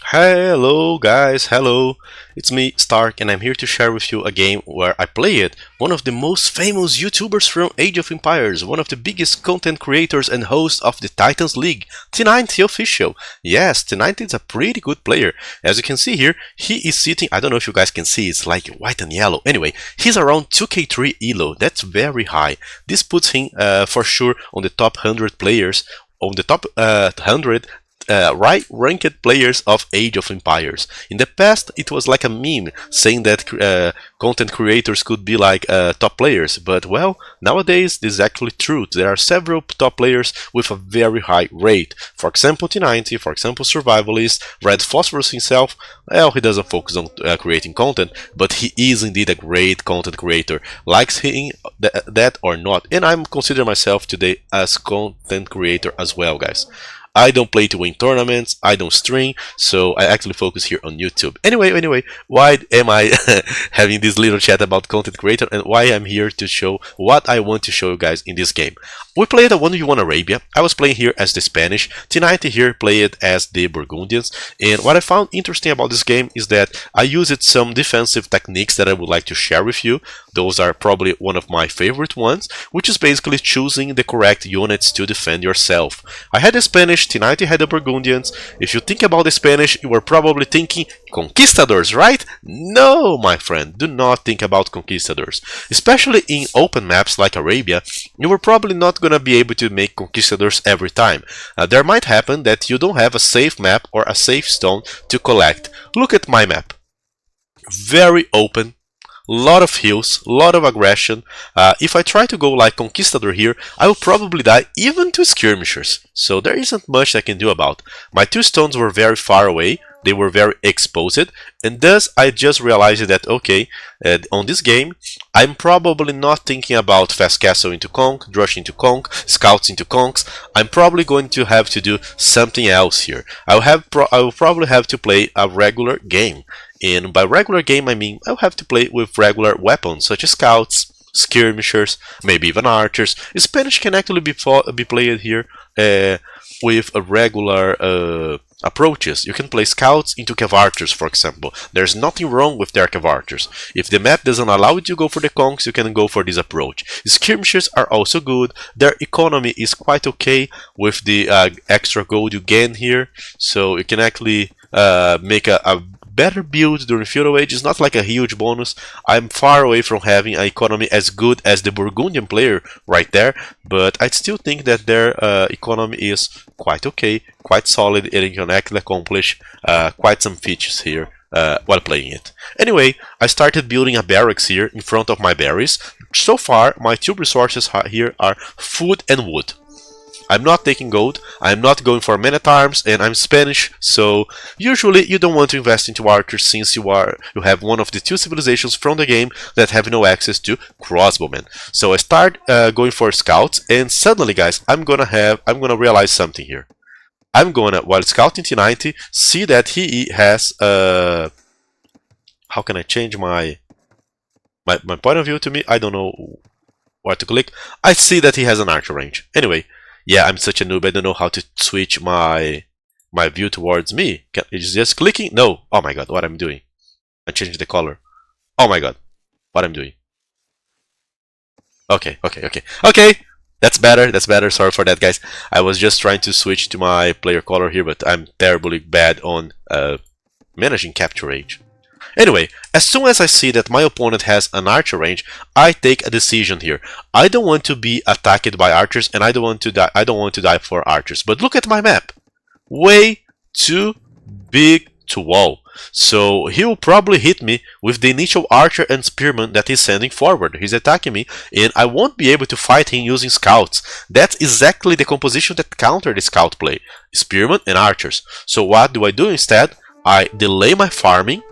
Hello guys, hello. It's me, Stark, and I'm here to share with you a game where I play it. One of the most famous YouTubers from Age of Empires, one of the biggest content creators and host of the Titans League, T90 official. Yes, T90 is a pretty good player. As you can see here, he is sitting, I don't know if you guys can see, it's like white and yellow. Anyway, he's around 2k3 elo, that's very high. This puts him for sure on the top 100 players, on the top 100 right ranked players of Age of Empires. In the past, it was like a meme saying that content creators could be like top players, but well, nowadays this is actually true. There are several top players with a very high rate. For example, T90, for example, Survivalist, Red Phosphorus himself. Well, he doesn't focus on creating content, but he is indeed a great content creator. Likes he that or not, and I'm considering myself today as content creator as well, guys. I don't play to win tournaments, I don't stream, so I actually focus here on YouTube. Anyway, why am I having this little chat about content creator and why I'm here to show what I want to show you guys in this game? We played a 1v1 Arabia. I was playing here as the Spanish, T90 here played as the Burgundians, and what I found interesting about this game is that I used some defensive techniques that I would like to share with you. Those are probably one of my favorite ones, which is basically choosing the correct units to defend yourself. I had the Spanish, T90 had the Burgundians. If you think about the Spanish, you were probably thinking conquistadors, right? No, my friend, do not think about conquistadors. Especially in open maps like Arabia, you were probably not gonna be able to make conquistadors every time. There might happen that you don't have a safe map or a safe stone to collect. Look at my map. Very open. Lot of hills, lot of aggression. If I try to go like Conquistador here, I will probably die even to skirmishers. So there isn't much I can do about. My two stones were very far away, they were very exposed, and thus I just realized that okay, on this game, I'm probably not thinking about fast castle into conk, rush into conk, scouts into conks. I'm probably going to have to do something else here. I will probably have to play a regular game. And by regular game, I mean I'll have to play with regular weapons such as scouts, skirmishers, maybe even archers. Spanish can actually be played here with a regular approaches. You can play scouts into cav archers, for example. There's nothing wrong with their cav archers. If the map doesn't allow you to go for the conks, you can go for this approach. Skirmishers are also good. Their economy is quite okay with the extra gold you gain here, so you can actually make a better build during feudal age. Is not like a huge bonus. I'm far away from having an economy as good as the Burgundian player right there, but I still think that their economy is quite okay, quite solid, and you can actually accomplish quite some features here while playing it. Anyway, I started building a barracks here in front of my berries. So far, my two resources here are food and wood. I'm not taking gold, I'm not going for men-at-arms, and I'm Spanish, so usually you don't want to invest into archers since you have one of the two civilizations from the game that have no access to crossbowmen. So I start going for scouts, and suddenly, guys, I'm gonna realize something here. I'm gonna, while scouting T90, see that he has how can I change my point of view to me? I don't know where to click. I see that he has an archer range. Anyway. Yeah, I'm such a noob, I don't know how to switch my view towards me. Is just clicking? No. Oh my god, what I'm doing. I changed the color. Oh my god, what I'm doing. Okay. That's better, sorry for that, guys. I was just trying to switch to my player color here, but I'm terribly bad on managing capture age. Anyway, as soon as I see that my opponent has an archer range, I take a decision here. I don't want to be attacked by archers, and I don't want to die for archers. But look at my map. Way too big to wall. So he will probably hit me with the initial archer and spearman that he's sending forward. He's attacking me, and I won't be able to fight him using scouts. That's exactly the composition that countered the scout play. Spearman and archers. So what do I do instead? I delay my farming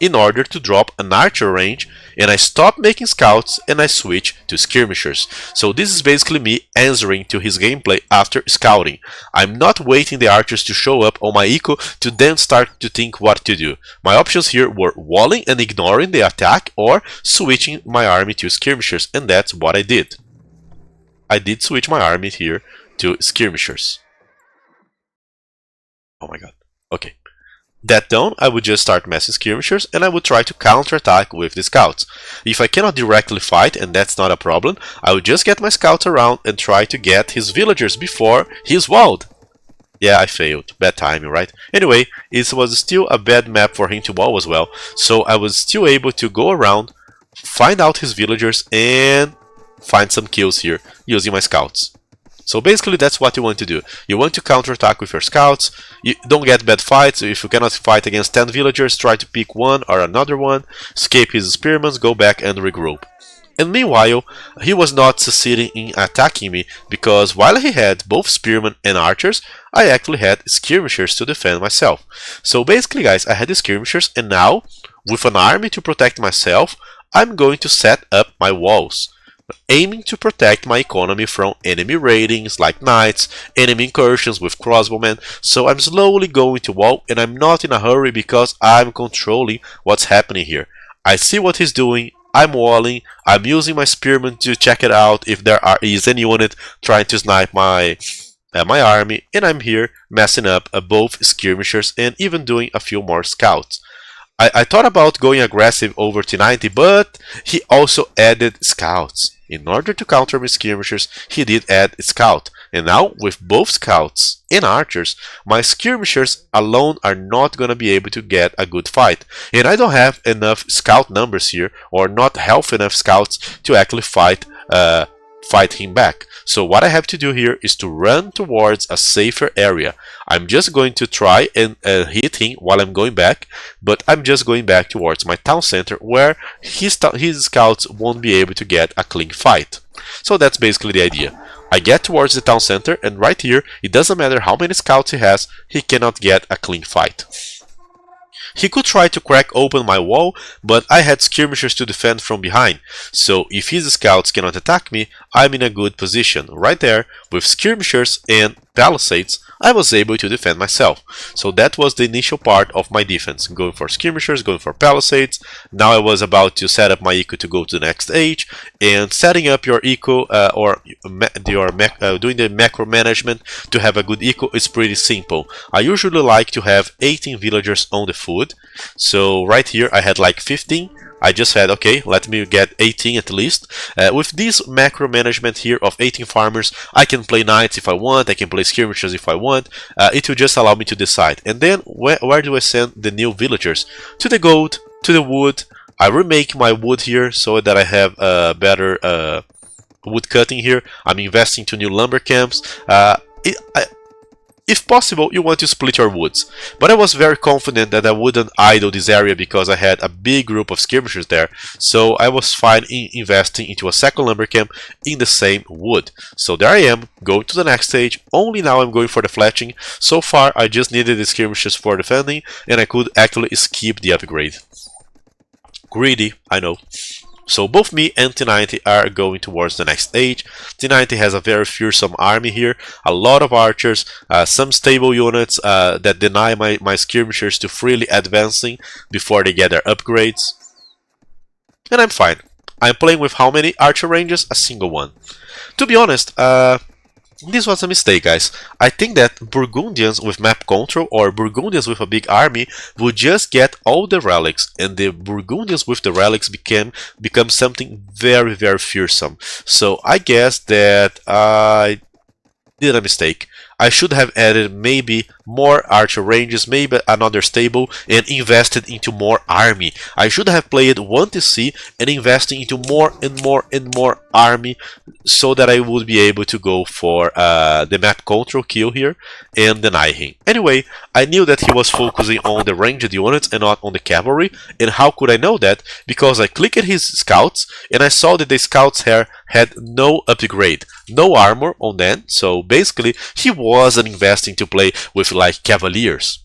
in order to drop an archer range, and I stop making scouts and I switch to skirmishers. So this is basically me answering to his gameplay after scouting. I'm not waiting the archers to show up on my eco to then start to think what to do. My options here were walling and ignoring the attack or switching my army to skirmishers, and that's what I did. I did switch my army here to skirmishers. Oh my god. Okay. That done, I would just start massing skirmishers and I would try to counterattack with the scouts. If I cannot directly fight, and that's not a problem, I would just get my scouts around and try to get his villagers before he's walled. Yeah, I failed. Bad timing, right? Anyway, it was still a bad map for him to wall as well, so I was still able to go around, find out his villagers, and find some kills here using my scouts. So basically that's what you want to do. You want to counterattack with your scouts. You don't get bad fights. If you cannot fight against 10 villagers, try to pick one or another one, escape his spearmen, go back and regroup. And meanwhile, he was not succeeding in attacking me, because while he had both spearmen and archers, I actually had skirmishers to defend myself. So basically guys, I had the skirmishers, and now, with an army to protect myself, I'm going to set up my walls, aiming to protect my economy from enemy raidings like knights, enemy incursions with crossbowmen. So I'm slowly going to wall, and I'm not in a hurry because I'm controlling what's happening here. I see what he's doing, I'm walling, I'm using my spearmen to check it out if there is any unit trying to snipe my army, and I'm here messing up both skirmishers and even doing a few more scouts. I thought about going aggressive over T90, but he also added scouts. In order to counter my skirmishers, he did add scout. And now, with both scouts and archers, my skirmishers alone are not gonna be able to get a good fight. And I don't have enough scout numbers here, or not healthy enough scouts to actually fight him back. So what I have to do here is to run towards a safer area. I'm just going to try and hit him while I'm going back, but I'm just going back towards my town center where his scouts won't be able to get a clean fight. So that's basically the idea. I get towards the town center, and right here, it doesn't matter how many scouts he has, he cannot get a clean fight. He could try to crack open my wall, but I had skirmishers to defend from behind, so if his scouts cannot attack me, I'm in a good position. Right there, with skirmishers and palisades, I was able to defend myself. So that was the initial part of my defense, going for skirmishers, going for palisades. Now I was about to set up my eco to go to the next stage, and setting up your eco doing the macro management to have a good eco is pretty simple. I usually like to have 18 villagers on the food, so right here I had like 15. I just said, okay, let me get 18 at least. With this macro management here of 18 farmers, I can play knights if I want, I can play skirmishers if I want. It will just allow me to decide. And then, where do I send the new villagers? To the gold, to the wood. I remake my wood here so that I have better wood cutting here. I'm investing to new lumber camps. If possible, you want to split your woods, but I was very confident that I wouldn't idle this area because I had a big group of skirmishers there, so I was fine in investing into a second lumber camp in the same wood. So there I am, going to the next stage. Only now I'm going for the fletching. So far I just needed the skirmishers for defending, and I could actually skip the upgrade. Greedy, I know. So both me and T90 are going towards the next stage. T90 has a very fearsome army here, a lot of archers, some stable units that deny my skirmishers to freely advancing before they get their upgrades. And I'm fine. I'm playing with how many archer ranges? A single one. To be honest, this was a mistake, guys. I think that Burgundians with map control or Burgundians with a big army would just get all the relics, and the Burgundians with the relics become something very, very fearsome. So I guess that I did a mistake. I should have added maybe more archer ranges, maybe another stable, and invested into more army. I should have played 1TC and investing into more and more and more army so that I would be able to go for the map control kill here and deny him. Anyway, I knew that he was focusing on the ranged units and not on the cavalry. And how could I know that? Because I clicked his scouts and I saw that the scouts here had no upgrade, no armor on them. So basically he wasn't investing to play with like cavaliers.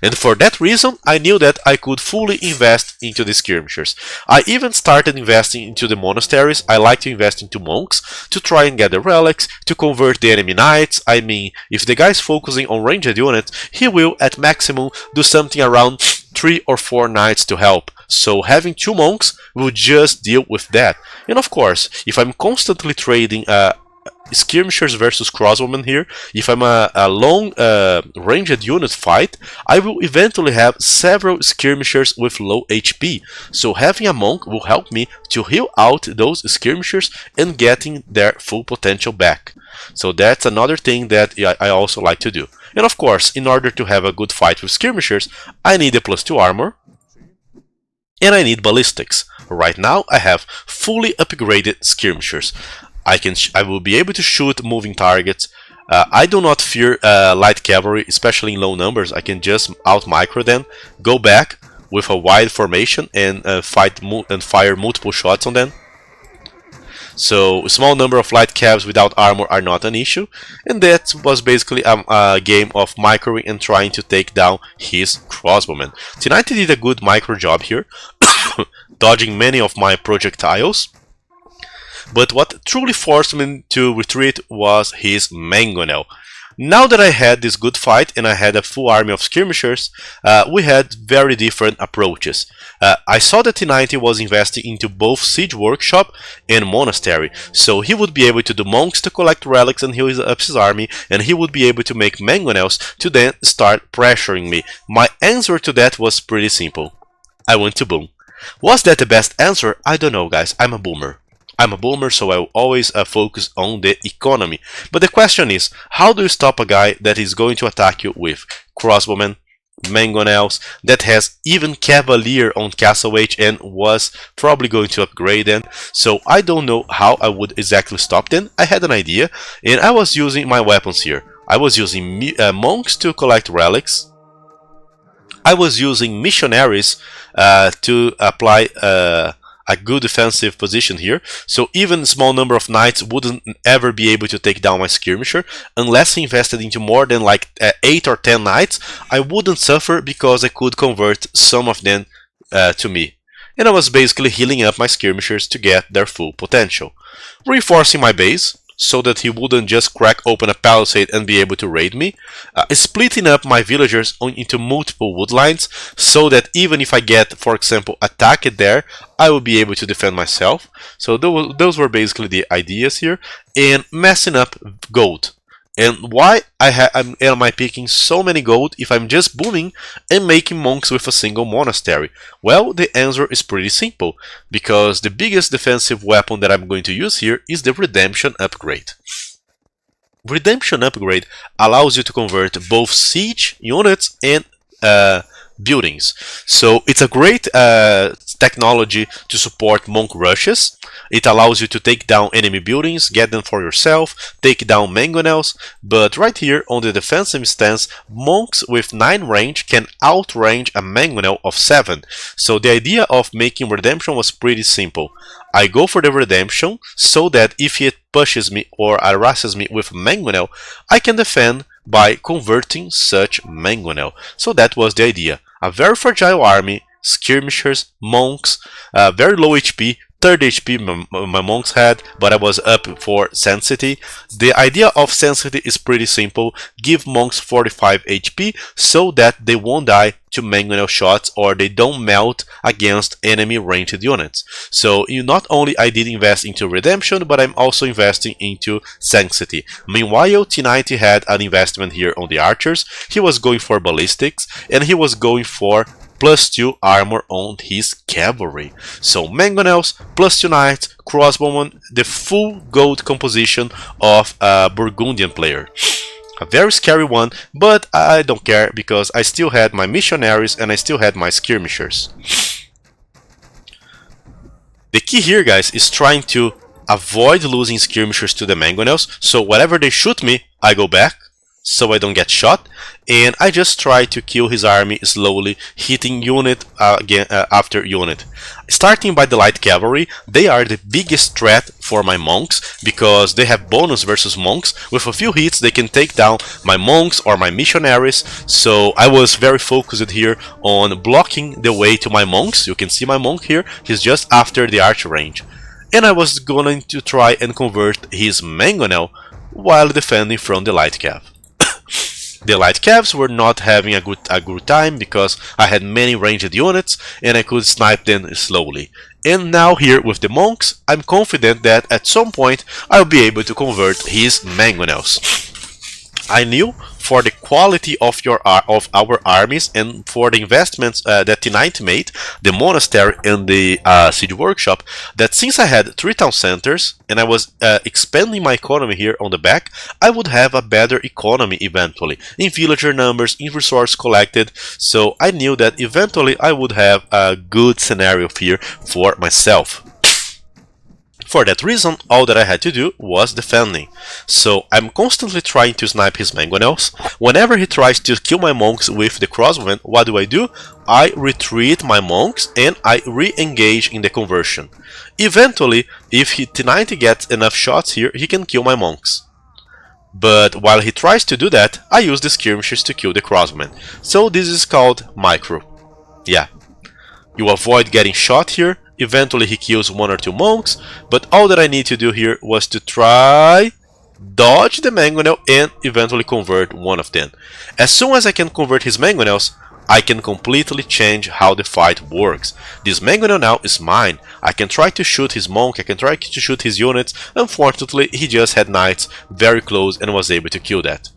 And for that reason, I knew that I could fully invest into the skirmishers. I even started investing into the monasteries. I like to invest into monks to try and get the relics, to convert the enemy knights. I mean, if the guy's focusing on ranged units, he will at maximum do something around 3 or 4 knights to help. So having 2 monks will just deal with that. And of course, if I'm constantly trading skirmishers versus crossbowmen here. If I'm a long ranged unit fight, I will eventually have several skirmishers with low HP. So having a monk will help me to heal out those skirmishers and getting their full potential back. So that's another thing that I also like to do. And of course, in order to have a good fight with skirmishers, I need a +2 armor and I need ballistics. Right now I have fully upgraded skirmishers. I will be able to shoot moving targets. I do not fear light cavalry, especially in low numbers. I can just out micro them, go back with a wide formation and fire multiple shots on them. So a small number of light cavs without armor are not an issue, and that was basically a game of microing and trying to take down his crossbowmen. T90 did a good micro job here, dodging many of my projectiles. But what truly forced me to retreat was his Mangonel. Now that I had this good fight and I had a full army of skirmishers, we had very different approaches. I saw that T90 was investing into both Siege Workshop and Monastery, so he would be able to do monks to collect relics and heal up his army, and he would be able to make Mangonels to then start pressuring me. My answer to that was pretty simple. I went to boom. Was that the best answer? I don't know, guys. I'm a boomer. So I will always focus on the economy. But the question is, how do you stop a guy that is going to attack you with crossbowmen, Mangonels, that has even Cavalier on Castle Age and was probably going to upgrade them? So I don't know how I would exactly stop them. I had an idea, and I was using my weapons here. I was using monks to collect relics. I was using missionaries to apply a good defensive position here, so even a small number of knights wouldn't ever be able to take down my skirmisher. Unless I invested into more than like 8 or 10 knights, I wouldn't suffer because I could convert some of them to me. And I was basically healing up my skirmishers to get their full potential. Reinforcing my base, so that he wouldn't just crack open a palisade and be able to raid me. Splitting up my villagers into multiple wood lines, so that even if I get, for example, attacked there, I will be able to defend myself. So those were basically the ideas here. And messing up gold. And why am I picking so many gold if I'm just booming and making monks with a single monastery? Well, the answer is pretty simple, because the biggest defensive weapon that I'm going to use here is the Redemption Upgrade. Redemption Upgrade allows you to convert both siege units and buildings. So it's a great technology to support monk rushes. It allows you to take down enemy buildings, get them for yourself, take down Mangonels, but right here on the defensive stance, monks with 9 range can outrange a Mangonel of 7. So the idea of making redemption was pretty simple. I go for the redemption so that if it pushes me or harasses me with Mangonel, I can defend by converting such Mangonel. So that was the idea. A very fragile army, skirmishers, monks, very low HP, 30 HP my monks had, but I was up for Sensity. The idea of Sensity is pretty simple. Give monks 45 HP so that they won't die to Mangonel shots or they don't melt against enemy ranged units. So not only I did invest into Redemption, but I'm also investing into Sensity. Meanwhile, T90 had an investment here on the archers. He was going for ballistics and he was going for +2 armor on his cavalry. So Mangonels, +2 knights, crossbowmen, the full gold composition of a Burgundian player. A very scary one, but I don't care because I still had my missionaries and I still had my skirmishers. The key here, guys, is trying to avoid losing skirmishers to the Mangonels, so whenever they shoot me, I go back so I don't get shot, and I just try to kill his army slowly, hitting unit after unit. Starting by the light cavalry, they are the biggest threat for my monks because they have bonus versus monks. With a few hits they can take down my monks or my missionaries, so I was very focused here on blocking the way to my monks. You can see my monk here, he's just after the Archery Range. And I was going to try and convert his Mangonel while defending from the light cav. The light cavs were not having a good time because I had many ranged units and I could snipe them slowly. And now here with the monks, I'm confident that at some point I'll be able to convert his Mangonels. I knew for the quality of our armies and for the investments that T90 made, the monastery and the siege workshop, that since I had 3 town centers and I was expanding my economy here on the back, I would have a better economy eventually in villager numbers, in resource collected. So I knew that eventually I would have a good scenario here for myself. For that reason, all that I had to do was defending. So I'm constantly trying to snipe his Mangonels. Whenever he tries to kill my monks with the crossbowmen, what do? I retreat my monks and I re-engage in the conversion. Eventually, if T90 gets enough shots here, he can kill my monks. But while he tries to do that, I use the skirmishers to kill the crossbowmen. So this is called micro. Yeah. You avoid getting shot here. Eventually he kills 1 or 2 monks, but all that I need to do here was to try dodge the Mangonel and eventually convert one of them. As soon as I can convert his Mangonels, I can completely change how the fight works. This Mangonel now is mine. I can try to shoot his monk, I can try to shoot his units. Unfortunately, he just had knights very close and was able to kill that.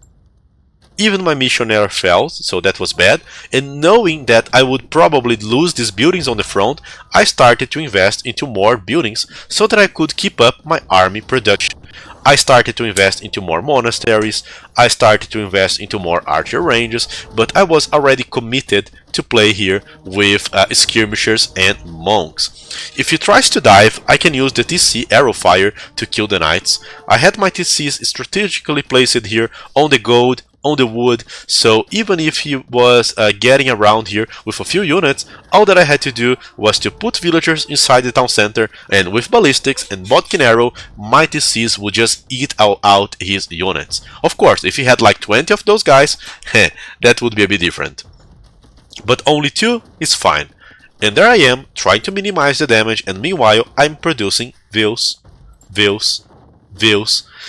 Even my missionary fell, so that was bad, and knowing that I would probably lose these buildings on the front, I started to invest into more buildings so that I could keep up my army production. I started to invest into more monasteries, I started to invest into more archery ranges, but I was already committed to play here with skirmishers and monks. If he tries to dive, I can use the TC arrow fire to kill the knights. I had my TCs strategically placed here on the gold, on the wood, so even if he was getting around here with a few units, all that I had to do was to put villagers inside the town center, and with ballistics and bodkin arrow, my TCs would just eat out his units. Of course, if he had like 20 of those guys, that would be a bit different. But only 2 is fine. And there I am, trying to minimize the damage, and meanwhile I'm producing views.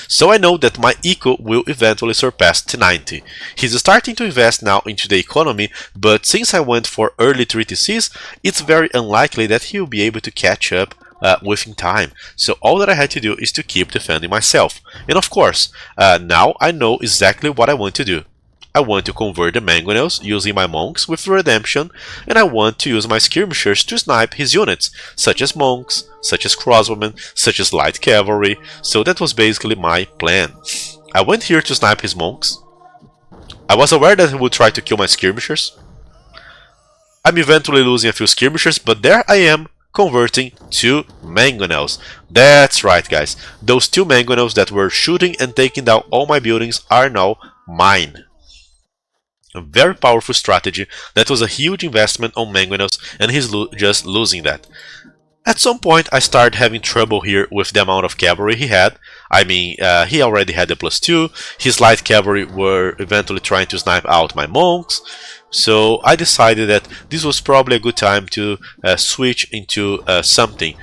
So I know that my eco will eventually surpass T90. He's starting to invest now into the economy, but since I went for early 3 TCs, it's very unlikely that he will be able to catch up within time. So all that I had to do is to keep defending myself. And of course, now I know exactly what I want to do. I want to convert the Mangonels using my monks with redemption, and I want to use my skirmishers to snipe his units, such as monks, such as crossbowmen, such as light cavalry. So that was basically my plan. I went here to snipe his monks. I was aware that he would try to kill my skirmishers. I'm eventually losing a few skirmishers, but there I am, converting 2 Mangonels. That's right, guys. Those 2 Mangonels that were shooting and taking down all my buildings are now mine. A very powerful strategy. That was a huge investment on Mangonels, and he's just losing that. At some point I started having trouble here with the amount of cavalry he had. I mean, he already had the +2, his light cavalry were eventually trying to snipe out my monks. So I decided that this was probably a good time to switch into something.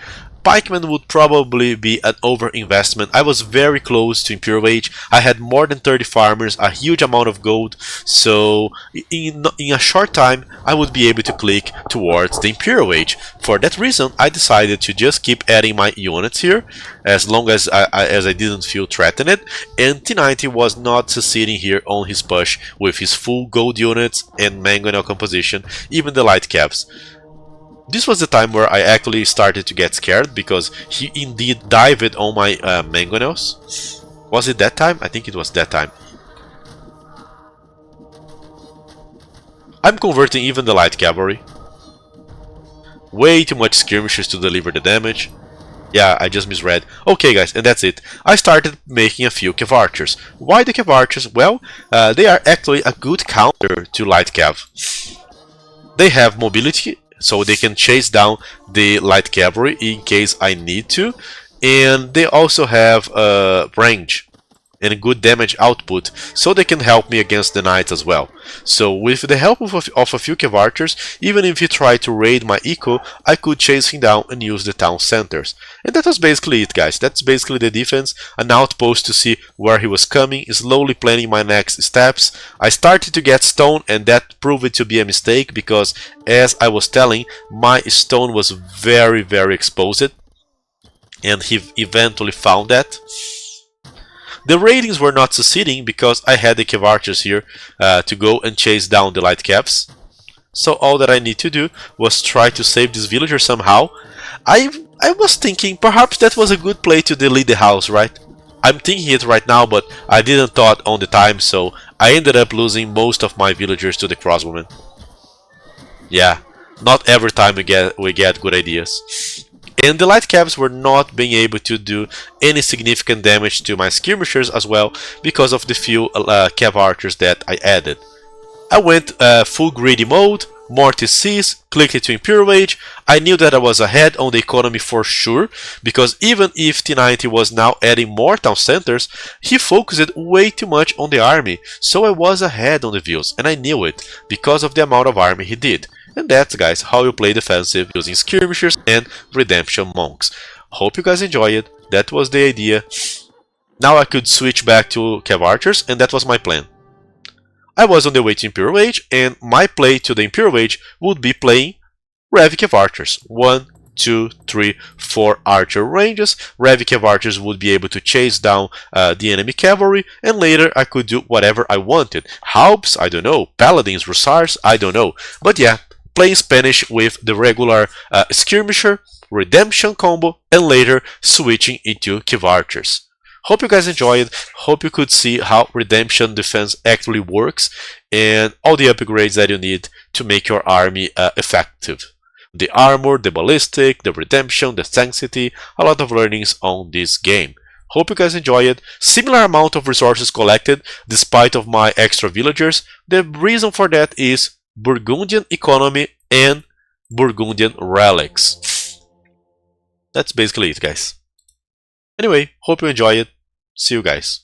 Pikemen would probably be an over-investment. I was very close to Imperial Age. I had more than 30 farmers, a huge amount of gold, so in a short time I would be able to click towards the Imperial Age. For that reason, I decided to just keep adding my units here, as long as I didn't feel threatened, and T90 was not succeeding here on his push with his full gold units and Mangonel composition, even the light caps. This was the time where I actually started to get scared, because he indeed dived on my Mangonels. Was it that time? I think it was that time. I'm converting even the light cavalry. Way too much skirmishers to deliver the damage. Yeah, I just misread. Okay guys, and that's it. I started making a few cav archers. Why the cav archers? Well, they are actually a good counter to light cav. They have mobility, so they can chase down the light cavalry in case I need to, and they also have range. and good damage output, so they can help me against the knights as well. So with the help of a few Cav archers, even if he tried to raid my eco, I could chase him down and use the town centers. And that was basically it, guys. That's basically the defense. An outpost to see where he was coming, slowly planning my next steps. I started to get stone, and that proved to be a mistake because, as I was telling, my stone was very exposed, and he eventually found that. The raidings were not succeeding because I had the Cav archers here to go and chase down the light Cavs. So all that I need to do was try to save this villager somehow. I was thinking perhaps that was a good play to delete the house, right? I'm thinking it right now, but I didn't thought on the time, so I ended up losing most of my villagers to the crossbowmen. Yeah, not every time we get good ideas. And the light Cavs were not being able to do any significant damage to my skirmishers as well because of the few Cav archers that I added. I went full greedy mode, more TCs, clicked to Imperial Age. I knew that I was ahead on the economy for sure, because even if T90 was now adding more town centers, he focused way too much on the army, so I was ahead on the views, and I knew it, because of the amount of army he did. And that's, guys, how you play defensive using skirmishers and redemption monks. Hope you guys enjoy it. That was the idea. Now I could switch back to Cav archers, and that was my plan. I was on the way to Imperial Age, and my play to the Imperial Age would be playing Rev Cav archers. 1, 2, 3, 4 archer ranges. Rev Cav archers would be able to chase down the enemy cavalry, and later I could do whatever I wanted. Halbs, I don't know. Paladins, Russars, I don't know. But yeah, playing Spanish with the regular skirmisher, redemption combo, and later switching into Cav archers. Hope you guys enjoyed. Hope you could see how redemption defense actually works and all the upgrades that you need to make your army effective. The armor, the ballistic, the redemption, the sanctity, a lot of learnings on this game. Hope you guys enjoy it. Similar amount of resources collected despite of my extra villagers. The reason for that is Burgundian economy and Burgundian relics. That's basically it, guys. Anyway, hope you enjoy it. See you guys.